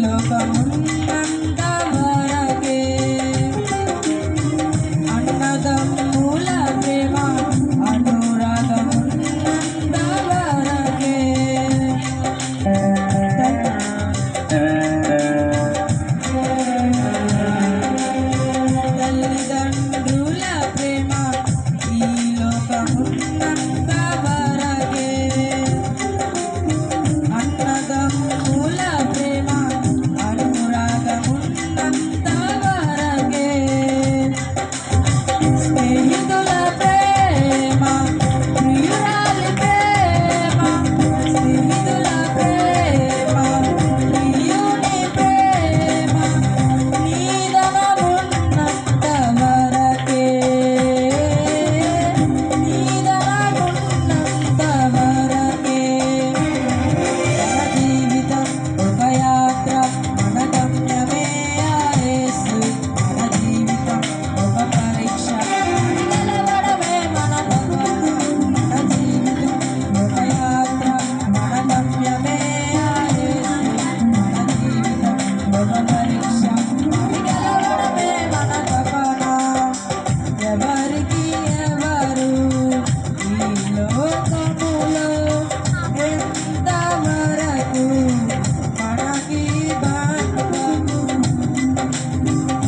లోకమున్నంత వరకే అన్నదమ్ముల ప్రేమ అనురాగమున్నంత వరకే తల్లిదండ్రుల ప్రేమ ఈ లోకమున్నంత వరకే అన్నదమ్ముల ప్రేమ అనురాగమున్నంత వరకే స్నేహితుల ప్రేమ ప్రియురాలి ప్రేమ స్నేహితుల ప్రేమ ప్రియుని ప్రేమ నీదనమున్నంత వరకే నీదనమున్నంత వరకే మన జీవితం ఒక యాత్ర మన గమ్యమే ఆ యేసు మన జీవితం ఒక పరీక్ష నిలబడమే మన భగవాన్ మన జీవితం ఒక యాత్ర మన గమ్యమే ఆ యేసు మన జీవితం ఒక పరీక్ష నిలబడమే మన భగవాన్ ఎవరికి ఎవరు ఈ లోకం